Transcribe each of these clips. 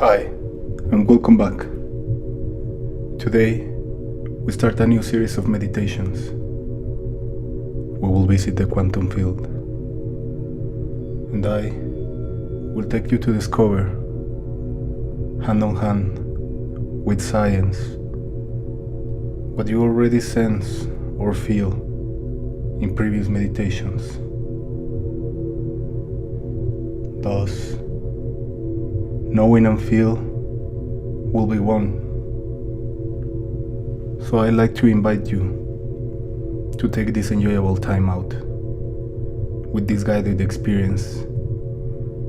Hi, and welcome back. Today, we start a new series of meditations. We will visit the quantum field, and I will take you to discover, hand on hand, with science, what you already sense or feel in previous meditations. Thus, knowing and feel will be one. So I'd like to invite you to take this enjoyable time out with this guided experience,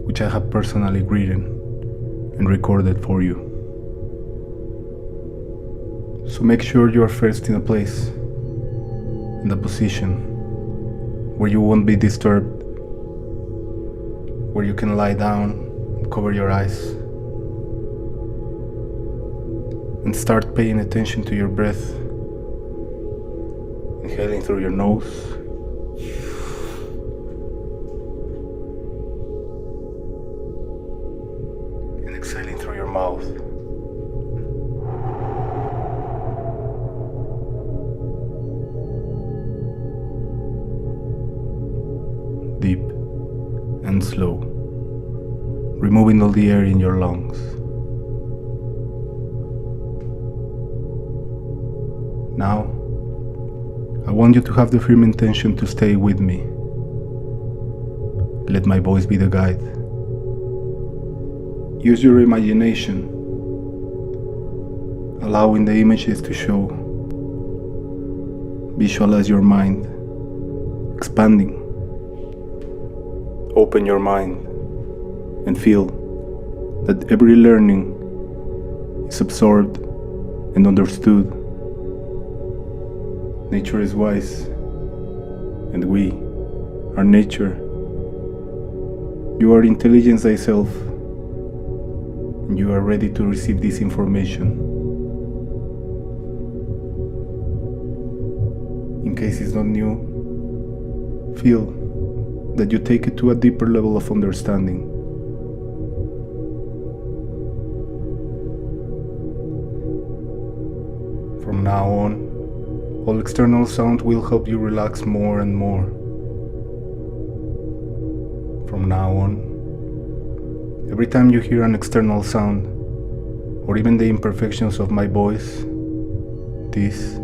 which I have personally written and recorded for you. So make sure you are first in a place, in a position where you won't be disturbed, where you can lie down, cover your eyes, and start paying attention to your breath. Inhaling through your nose, and exhaling through your mouth. Deep and slow, removing all the air in your lungs. Now, I want you to have the firm intention to stay with me. Let my voice be the guide. Use your imagination, allowing the images to show. Visualize your mind expanding. Open your mind and feel that every learning is absorbed and understood. Nature is wise, and we are nature. You are intelligence thyself, and you are ready to receive this information. In case it's not new, feel that you take it to a deeper level of understanding. From now on, all external sound will help you relax more and more. From now on, every time you hear an external sound, or even the imperfections of my voice, this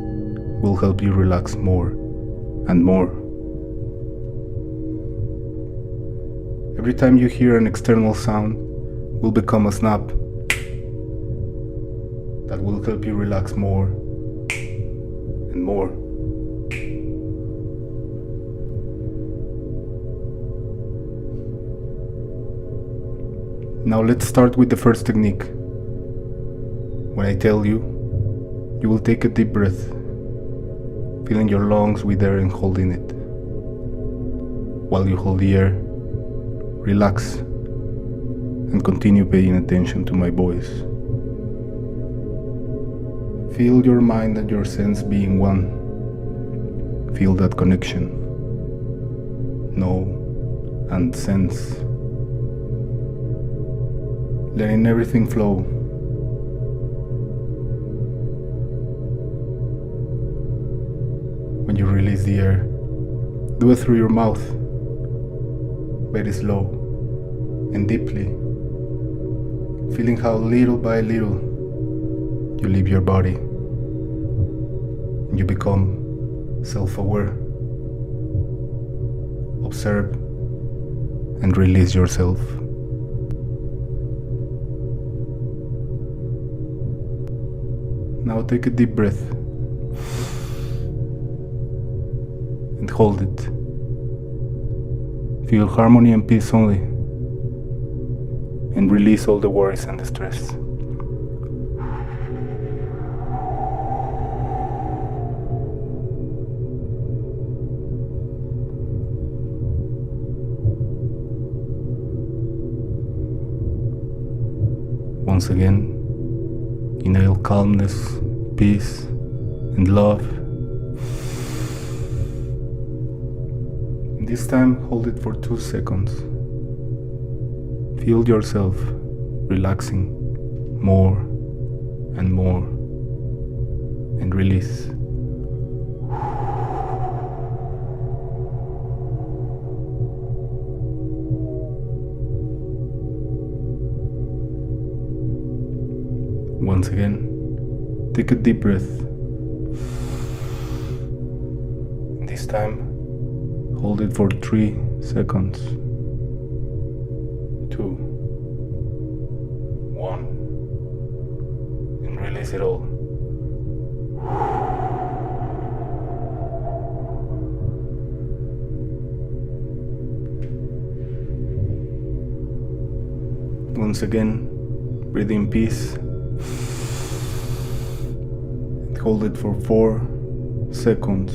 will help you relax more and more. Every time you hear an external sound will become a snap that will help you relax more and more. Now let's start with the first technique. When I tell you, you will take a deep breath, filling your lungs with air and holding it. While you hold the air, relax and continue paying attention to my voice. Feel your mind and your sense being one. Feel that connection. Know and sense. Letting everything flow. When you release the air, do it through your mouth, very slow and deeply, feeling how little by little you leave your body and you become self-aware. Observe and release yourself. Now take a deep breath and hold it. Feel harmony and peace only, and release all the worries and the stress. Once again, inhale calmness, peace, and love. This time, hold it for 2 seconds. Feel yourself relaxing more and more, and release. Once again, take a deep breath. This time, hold it for 3 seconds. 2, 1, and release it all. Once again, breathe in peace. Hold it for 4 seconds.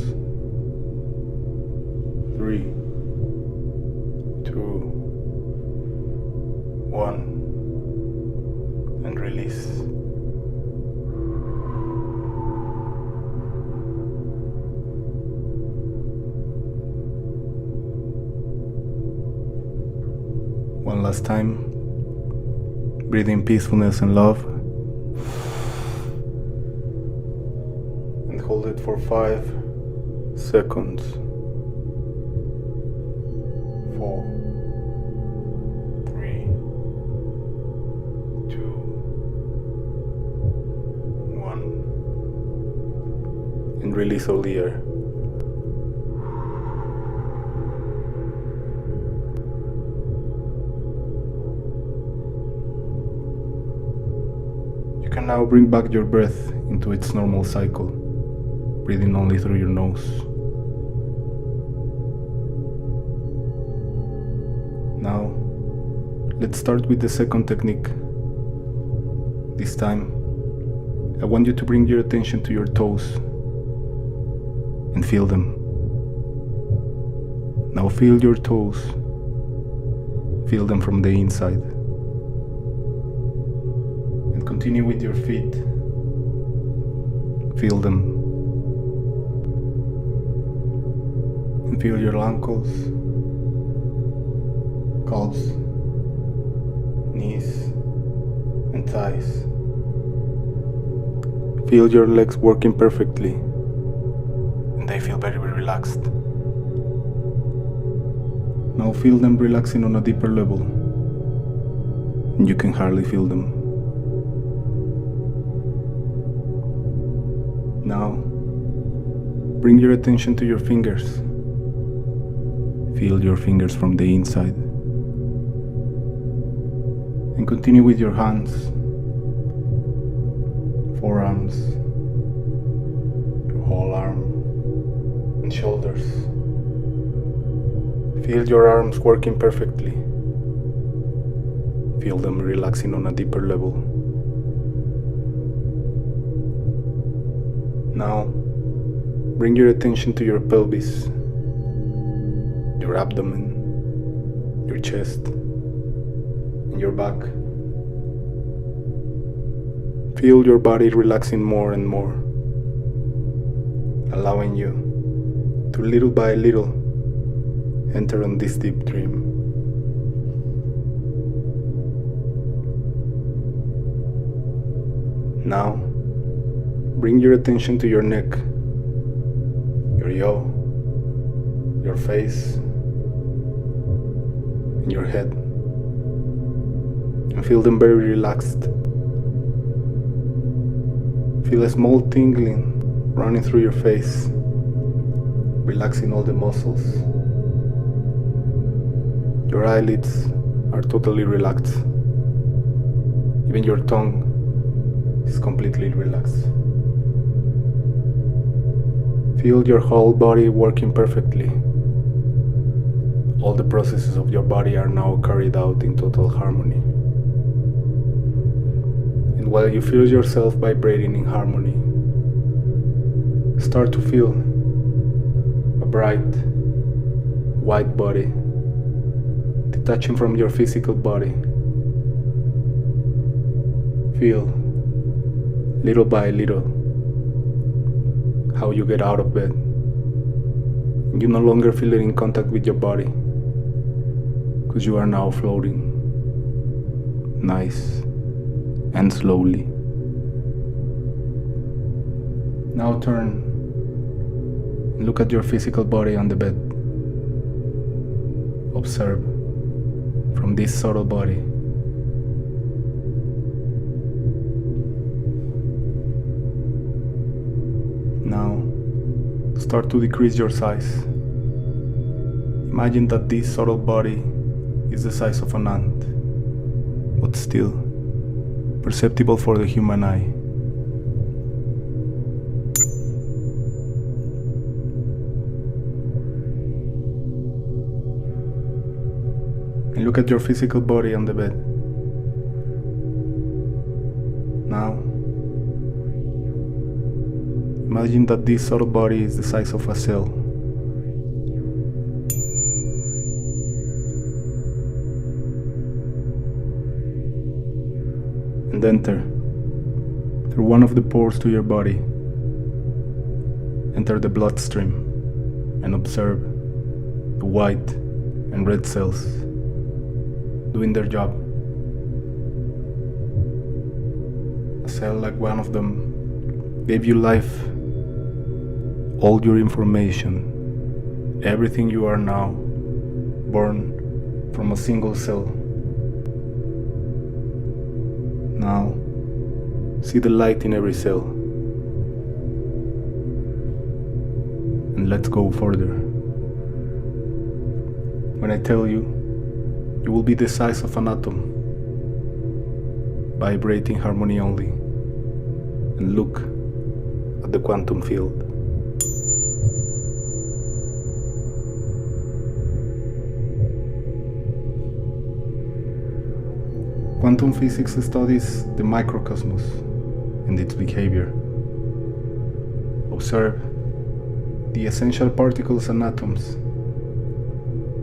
3, 2, 1, and release. One last time. Breathe in peacefulness and love. Hold it for 5 seconds. 4, 3, 2, 1, and release all the air. You can now bring back your breath into its normal cycle. Breathing only through your nose. Now, let's start with the second technique. This time, I want you to bring your attention to your toes and feel them. Now feel your toes. Feel them from the inside. And continue with your feet. Feel them. And feel your ankles, calves, knees, and thighs. Feel your legs working perfectly, and they feel very relaxed. Now feel them relaxing on a deeper level, and you can hardly feel them. Now, bring your attention to your fingers. Feel your fingers from the inside. And continue with your hands, forearms, your whole arm, and shoulders. Feel your arms working perfectly. Feel them relaxing on a deeper level. Now, bring your attention to your pelvis, your abdomen, your chest, and your back. Feel your body relaxing more and more, allowing you to little by little enter on this deep dream. Now, bring your attention to your neck, your jaw, your face, and your head, and feel them very relaxed. Feel a small tingling running through your face, relaxing all the muscles. Your eyelids are totally relaxed. Even your tongue is completely relaxed. Feel your whole body working perfectly. All the processes of your body are now carried out in total harmony. And while you feel yourself vibrating in harmony, start to feel a bright, white body detaching from your physical body. Feel, little by little, how you get out of bed. You no longer feel it in contact with your body, because you are now floating, nice and slowly. Now turn and look at your physical body on the bed. Observe from this subtle body. Now start to decrease your size. Imagine that this subtle body is the size of an ant, but still perceptible for the human eye. And look at your physical body on the bed. Now, imagine that this subtle body is the size of a cell. And enter through one of the pores to your body. Enter the bloodstream and observe the white and red cells doing their job. A cell like one of them gave you life, all your information, everything you are now, born from a single cell. Now, see the light in every cell. And let's go further. When I tell you, you will be the size of an atom, vibrating harmony only. And look at the quantum field. Quantum physics studies the microcosmos and its behavior. Observe the essential particles and atoms.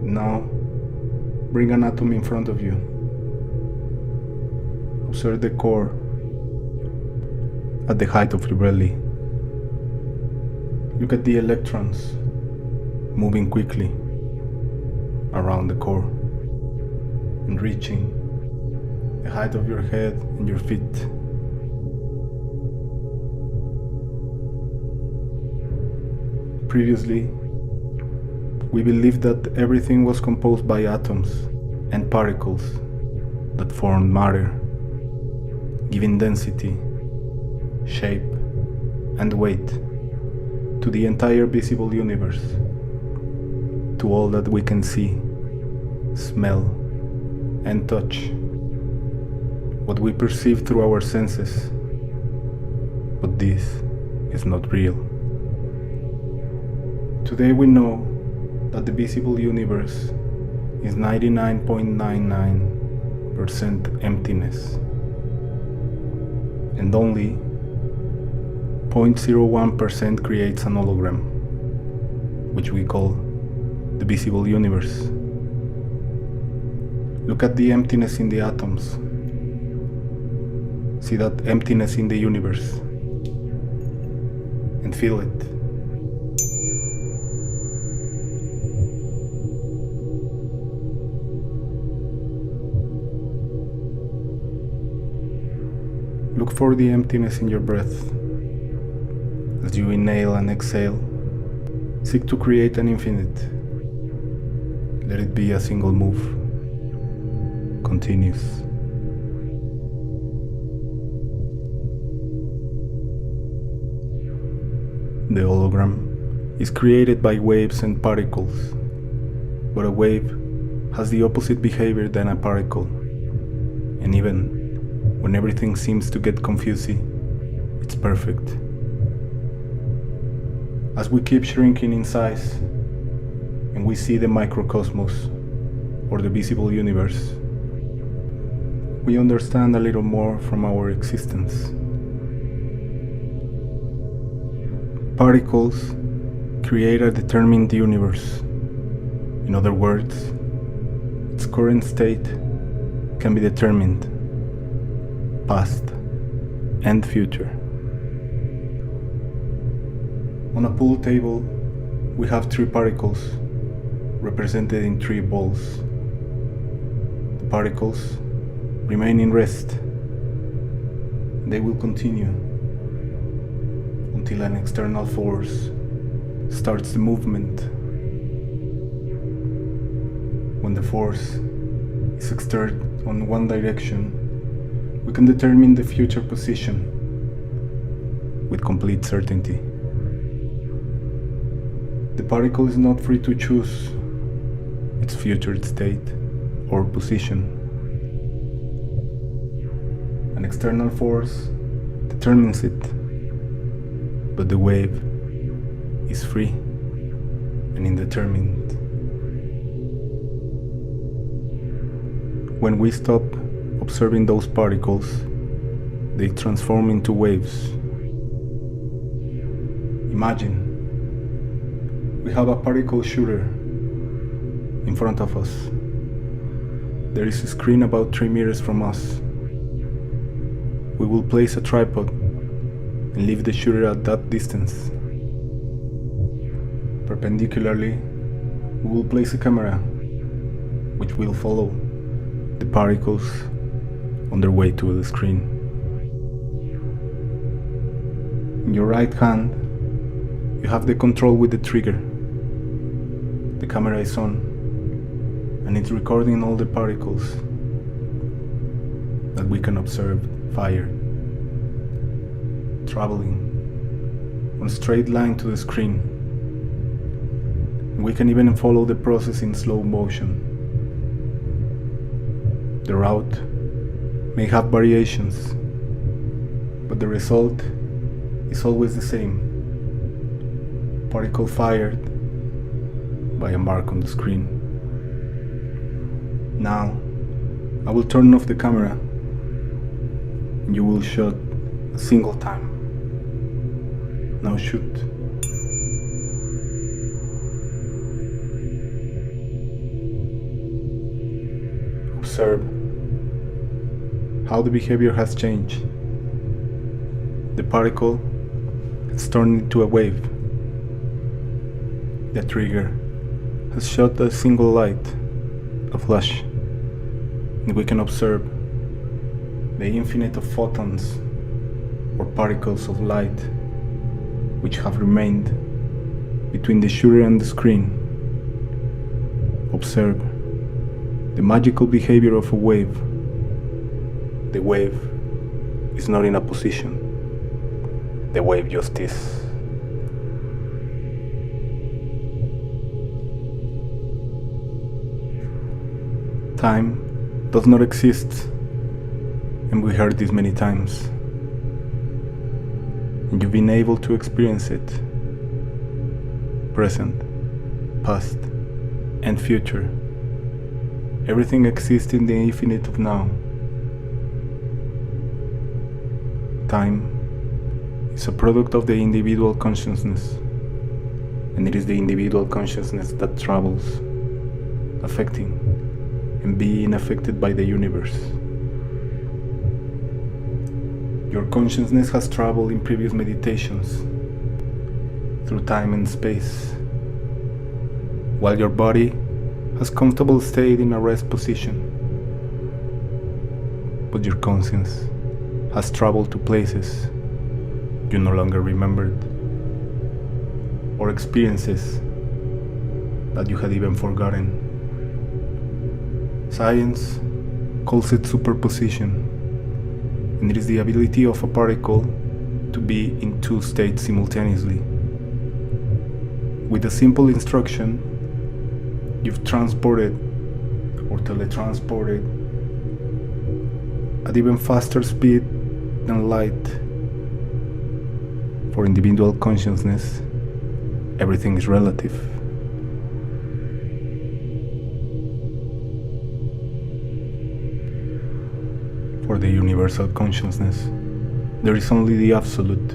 Now, bring an atom in front of you. Observe the core at the height of your belly. Look at the electrons moving quickly around the core and reaching the height of your head and your feet. Previously, we believed that everything was composed by atoms and particles that formed matter, giving density, shape, and weight to the entire visible universe, to all that we can see, smell, and touch. What we perceive through our senses, but this is not real. Today we know that the visible universe is 99.99% emptiness, and only 0.01% creates an hologram, which we call the visible universe. Look at the emptiness in the atoms. See that emptiness in the universe and feel it. Look for the emptiness in your breath. As you inhale and exhale, seek to create an infinite. Let it be a single move, continuous. The hologram is created by waves and particles, but a wave has the opposite behavior than a particle, and even when everything seems to get confusing, it's perfect. As we keep shrinking in size, and we see the microcosmos, or the visible universe, we understand a little more from our existence. Particles create a determined universe. In other words, its current state can be determined, past and future. On a pool table, we have three particles represented in three balls. The particles remain in rest, They will continue until an external force starts the movement. When the force is exerted on one direction, we can determine the future position with complete certainty. The particle is not free to choose its future state or position. An external force determines it, but the wave is free and indeterminate. When we stop observing those particles, they transform into waves. Imagine we have a particle shooter in front of us. There is a screen about 3 meters from us. We will place a tripod and leave the shooter at that distance. Perpendicularly, we will place a camera which will follow the particles on their way to the screen. In your right hand, you have the control with the trigger. The camera is on, and it's recording all the particles that we can observe fire, traveling on a straight line to the screen. And we can even follow the process in slow motion. The route may have variations, but the result is always the same. Particle fired by a mark on the screen. Now, I will turn off the camera and you will shoot a single time. Now shoot. Observe how the behavior has changed. The particle has turned into a wave. The trigger has shot a single light, a flash, and we can observe the infinite of photons or particles of light which have remained between the shooter and the screen. Observe the magical behavior of a wave. The wave is not in a position. The wave just is. Time does not exist, and we heard this many times. And you've been able to experience it. Present, past, and future. Everything exists in the infinite of now. Time is a product of the individual consciousness, and it is the individual consciousness that travels, affecting and being affected by the universe. Your consciousness has traveled in previous meditations through time and space, while your body has comfortably stayed in a rest position. But your conscience has traveled to places you no longer remembered, or experiences that you had even forgotten. Science calls it superposition, and it is the ability of a particle to be in two states simultaneously. With a simple instruction, you've transported or teletransported at even faster speed than light. For individual consciousness, everything is relative. For the universal consciousness, there is only the absolute,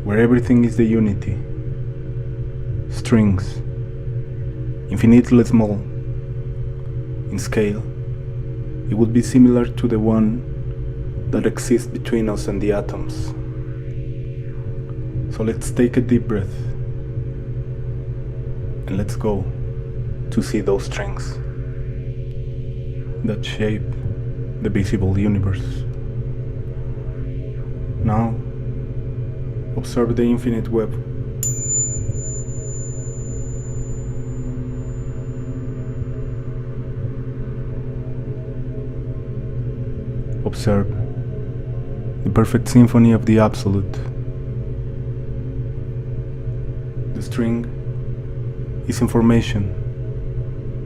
where everything is the unity. Strings, infinitely small. In scale, it would be similar to the one that exists between us and the atoms. So let's take a deep breath and let's go to see those strings that shape the visible universe. Now, observe the infinite web. Observe the perfect symphony of the Absolute. The string is information,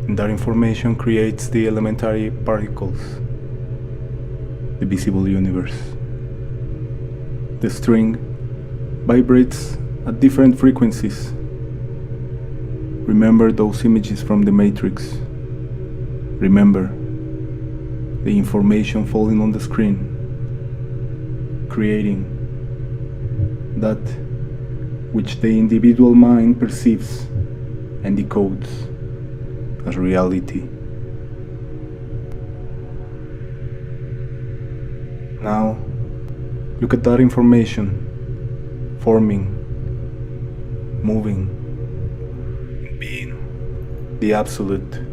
and that information creates the elementary particles, the visible universe. The string vibrates at different frequencies. Remember those images from the Matrix. Remember the information falling on the screen, creating that which the individual mind perceives and decodes as reality. Now, look at that information forming, moving, being the Absolute.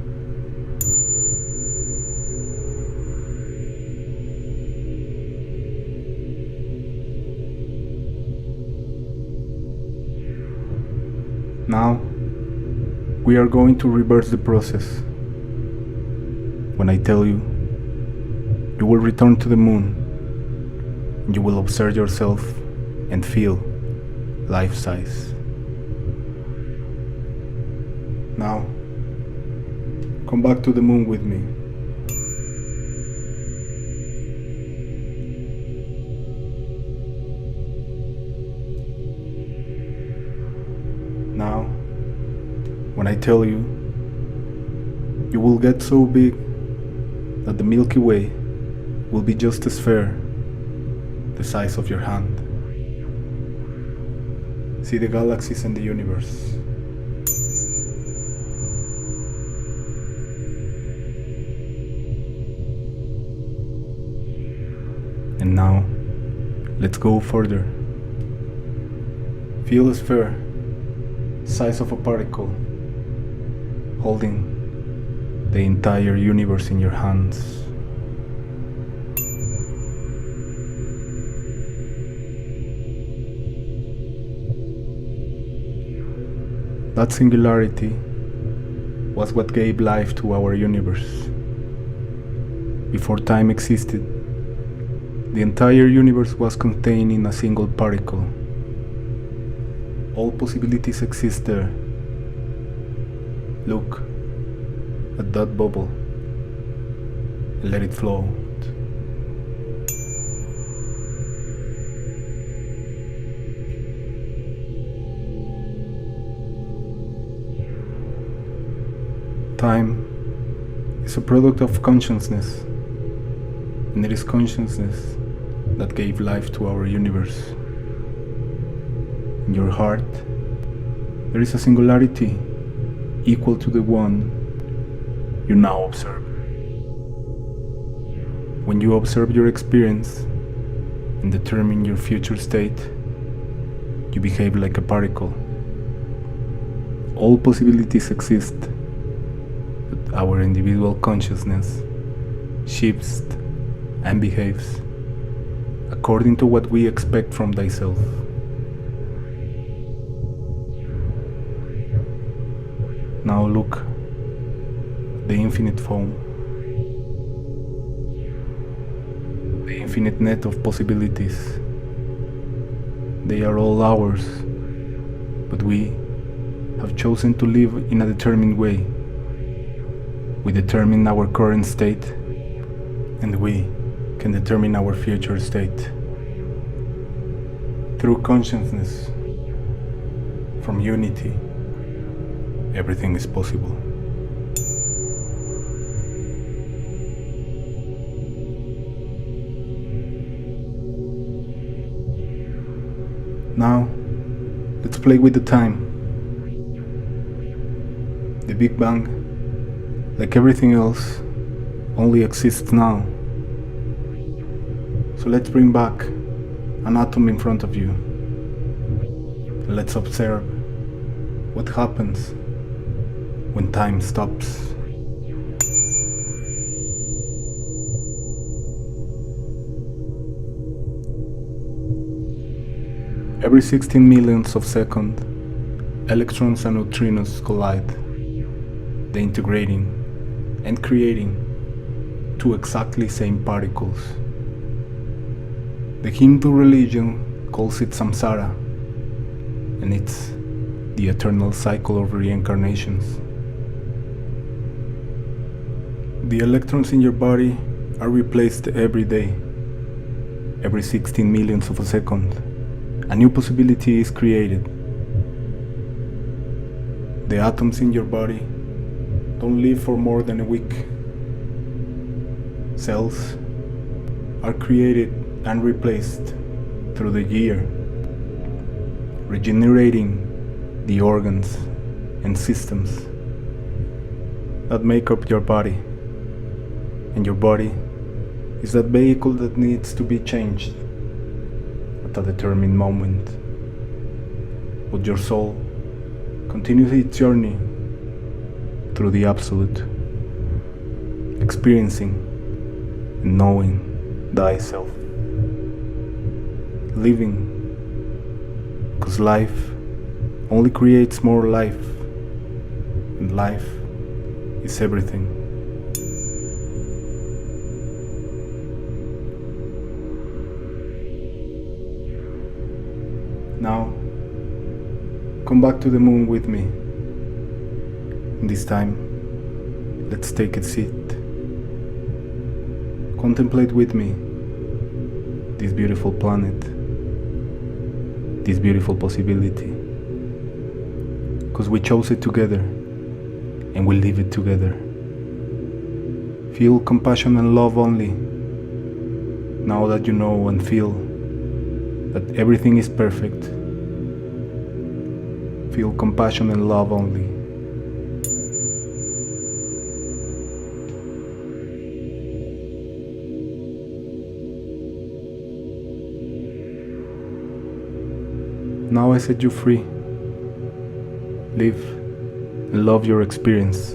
Now, we are going to reverse the process. When I tell you, you will return to the moon. You will observe yourself and feel life-size. Now, come back to the moon with me. Now, when I tell you, you will get so big that the Milky Way will be just a sphere the size of your hand. See the galaxies and the universe. And now, let's go further. Feel a sphere, size of a particle, holding the entire universe in your hands. That singularity was what gave life to our universe. Before time existed, the entire universe was contained in a single particle. All possibilities exist there. Look at that bubble and let it float. Time is a product of consciousness, and it is consciousness that gave life to our universe. In your heart, there is a singularity equal to the one you now observe. When you observe your experience and determine your future state, you behave like a particle. All possibilities exist, but our individual consciousness shifts and behaves according to what we expect from thyself. Now look at the infinite foam, the infinite net of possibilities. They are all ours, but we have chosen to live in a determined way. We determine our current state, and we can determine our future state. Through consciousness, from unity, everything is possible. Now, let's play with the time. The Big Bang, like everything else, only exists now. So let's bring back an atom in front of you. Let's observe what happens when time stops. Every 16 millionths of second, electrons and neutrinos collide, they integrating and creating two exactly same particles. The Hindu religion calls it samsara, and it's the eternal cycle of reincarnations. The electrons in your body are replaced every day. Every 16 millionths of a second, a new possibility is created. The atoms in your body don't live for more than a week. Cells are created and replaced through the year, regenerating the organs and systems that make up your body. And your body is that vehicle that needs to be changed at a determined moment. But your soul continues its journey through the Absolute, experiencing and knowing thyself. Living, because life only creates more life, and life is everything. Now, come back to the moon with me. And this time, let's take a seat. Contemplate with me this beautiful planet, this beautiful possibility. Because we chose it together, and we live it together. Feel compassion and love only, now that you know and feel that everything is perfect. Feel compassion and love only. Now I set you free. Live and love your experience.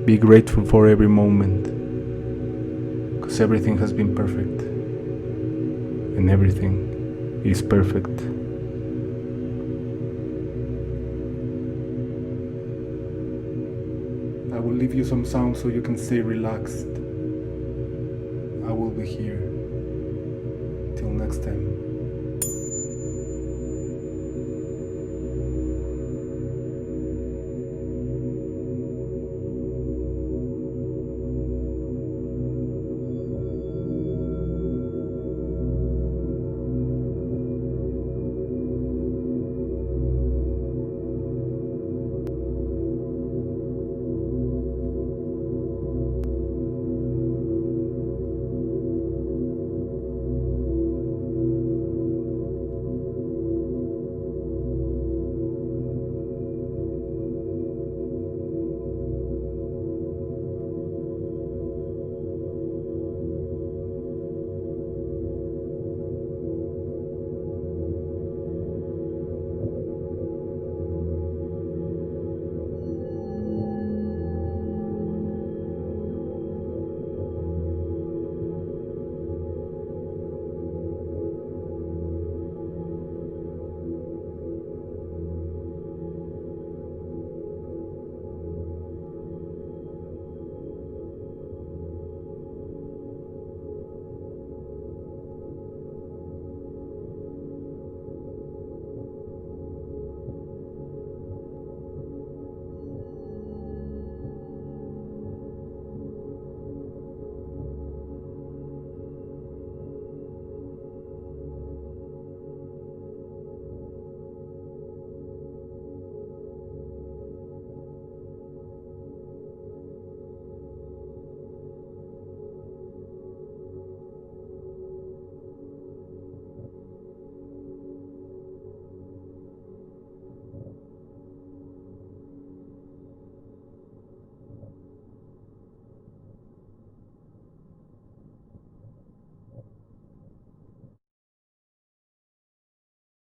Be grateful for every moment, because everything has been perfect. And everything is perfect. I will leave you some sound so you can stay relaxed. I will be here. Till next time.